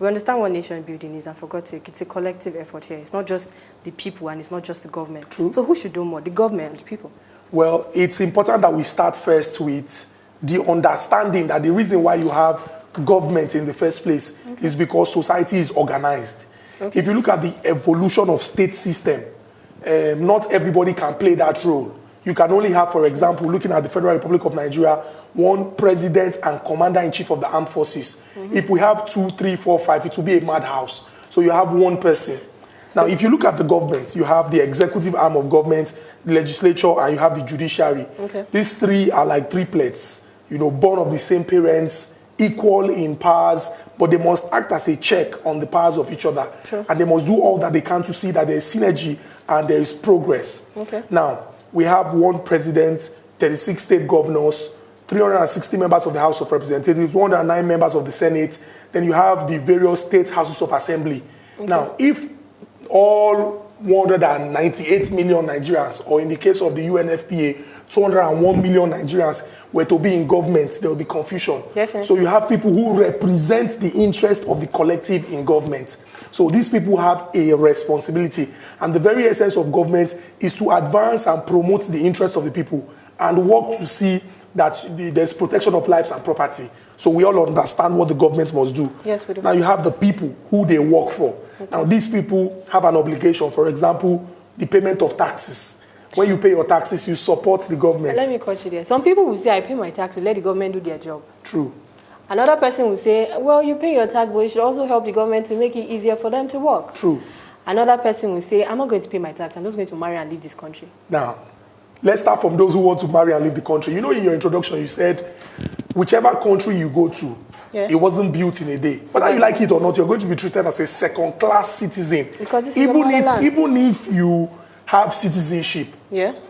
We understand what nation building is, and for God's sake, it's a collective effort here. It's not just the people and it's not just the government. True. So who should do more, the government or the people? Well, it's important that we start first with the understanding that the reason why you have government in the first place is because society is organized. If you look at the evolution of state system, not everybody can play that role. You can only have, for example, looking at the Federal Republic of Nigeria, one president and commander-in-chief of the armed forces. If we have 2, 3, 4, 5, it will be a madhouse. So you have one person. Now, if you look at the government, you have the executive arm of government, the legislature, and you have the judiciary. These three are like triplets, born of the same parents, equal in powers, but they must act as a check on the powers of each other. And they must do all that they can to see that there is synergy and there is progress. Now, we have one president, 36 state governors, 360 members of the House of Representatives, 109 members of the Senate. Then you have the various state houses of assembly. Now, if all 198 million Nigerians, or in the case of the UNFPA, 201 million Nigerians were to be in government, there will be confusion. So you have people who represent the interest of the collective in government. So these people have a responsibility. And the very essence of government is to advance and promote the interests of the people and work to see that there's protection of lives and property. So we all understand what the government must do. Yes, we do. Now you have the people who they work for. Now these people have an obligation. For example, the payment of taxes. When you pay your taxes, you support the government. Let me cut you there. Some people will say, I pay my taxes, let the government do their job. True. Another person will say, well, you pay your tax, but you should also help the government to make it easier for them to work. True. Another person will say, I'm not going to pay my tax, I'm just going to marry and leave this country. Now, let's start from those who want to marry and leave the country. In your introduction, you said, whichever country you go to, it wasn't built in a day. Whether you like it or not, you're going to be treated as a second-class citizen. Because this even if you have citizenship.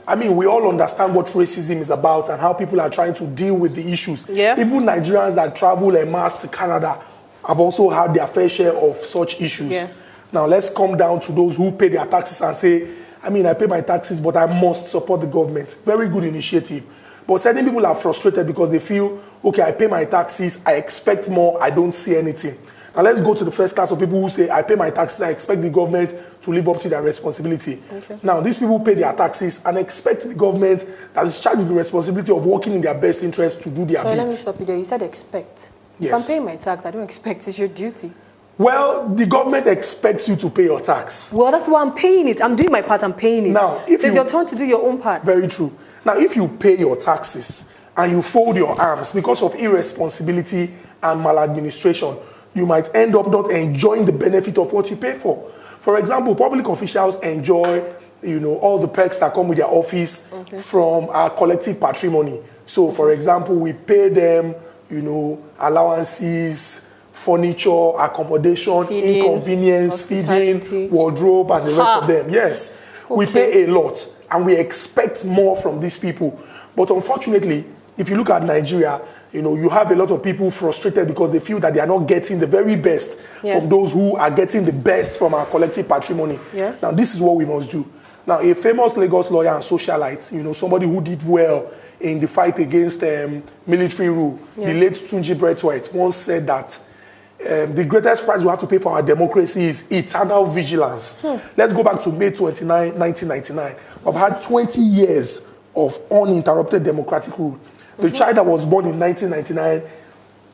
I mean, we all understand what racism is about and how people are trying to deal with the issues. Even Nigerians that travel en masse to Canada have also had their fair share of such issues. Now, let's come down to those who pay their taxes and say, I mean, I pay my taxes, but I must support the government. Very good initiative. But certain people are frustrated because they feel, okay, I pay my taxes, I expect more, I don't see anything. Now let's go to the first class of people who say, I pay my taxes, I expect the government to live up to their responsibility. Now, these people pay their taxes and expect the government that is charged with the responsibility of working in their best interest to do their bit. Let me stop you there. You said expect. Yes. If I'm paying my tax, I don't expect. It's your duty. Well, the government expects you to pay your tax. Well, that's why I'm paying it. I'm doing my part, I'm paying it. Now, if it's your turn to do your own part. Very true. Now, if you pay your taxes and you fold your arms because of irresponsibility and maladministration, you might end up not enjoying the benefit of what you pay for. For example, public officials enjoy, all the perks that come with their office from our collective patrimony. So, for example, we pay them, allowances, furniture, accommodation, inconvenience, feeding, wardrobe, and the rest of them. Yes, we pay a lot, and we expect more from these people. But unfortunately, if you look at Nigeria, you have a lot of people frustrated because they feel that they are not getting the very best from those who are getting the best from our collective patrimony. Now, this is what we must do. Now, a famous Lagos lawyer and socialite, somebody who did well in the fight against military rule, the late Tunji Braithwaite, once said that the greatest price we have to pay for our democracy is eternal vigilance. Let's go back to May 29, 1999. We've had 20 years of uninterrupted democratic rule. The child that was born in 1999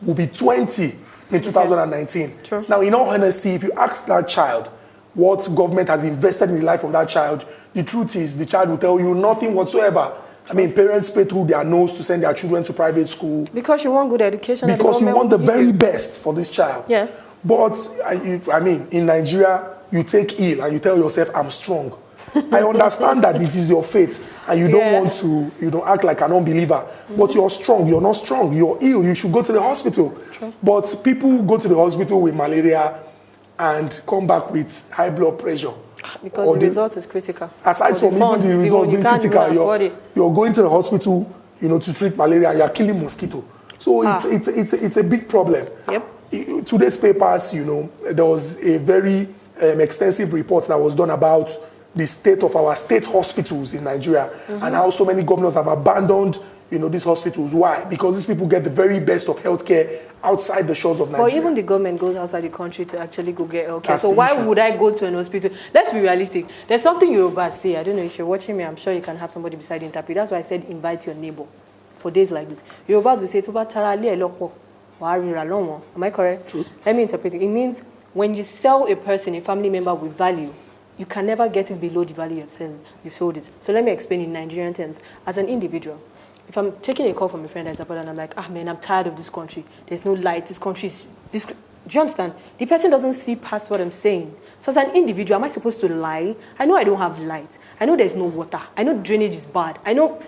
will be 20 in 2019. Now, in all honesty, if you ask that child what government has invested in the life of that child, the truth is the child will tell you nothing whatsoever. I mean, parents pay through their nose to send their children to private school. Because you want good education. Because you want the very best for this child. But, in Nigeria, you take ill and you tell yourself, I'm strong. I understand that it is your fate and you don't want to, act like an unbeliever. But you're strong. You're not strong. You're ill. You should go to the hospital. But people go to the hospital with malaria and come back with high blood pressure. Because the result is critical. Aside from even the result being critical, you're going to the hospital, to treat malaria and you're killing mosquito. So it's a big problem. Today's papers, there was a very extensive report that was done about the state of our state hospitals in Nigeria and how so many governors have abandoned, these hospitals. Why? Because these people get the very best of healthcare outside the shores of Nigeria. But even the government goes outside the country to actually go get healthcare. That's So the why issue. would I go to an hospital? Let's be realistic. There's something Yorubas say. I don't know if you're watching me. I'm sure you can have somebody beside you interpret. That's why I said invite your neighbor for days like this. Yorubas will say, am I correct? True. Let me interpret it. It means when you sell a person, a family member with value, you can never get it below the value you've sold it. So let me explain in Nigerian terms. As an individual, if I'm taking a call from a friend that's abroad and I'm like, man, I'm tired of this country. There's no light. This country is... Do you understand? The person doesn't see past what I'm saying. So as an individual, am I supposed to lie? I know I don't have light. I know there's no water. I know drainage is bad. I know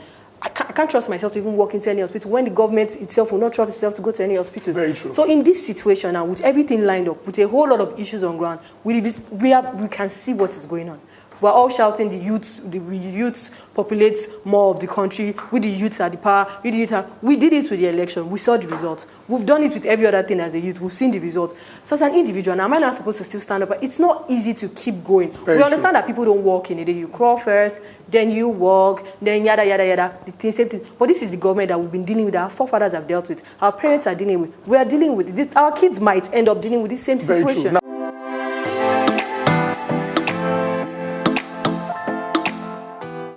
I can't trust myself to even walk into any hospital when the government itself will not trust itself to go to any hospital. Very true. So in this situation now, with everything lined up, with a whole lot of issues on ground, we can see what is going on. We're all shouting the youths populate more of the country. We the youths are the power. We did it with the election. We saw the results. We've done it with every other thing as a youth. We've seen the results. So as an individual, now am I not supposed to still stand up? It's not easy to keep going. We understand that people don't walk in a day. You crawl first, then you walk, then yada, yada, yada. The same thing. But this is the government that we've been dealing with, our forefathers have dealt with, our parents are dealing with. We are dealing with this. Our kids might end up dealing with this same situation. Very true. Now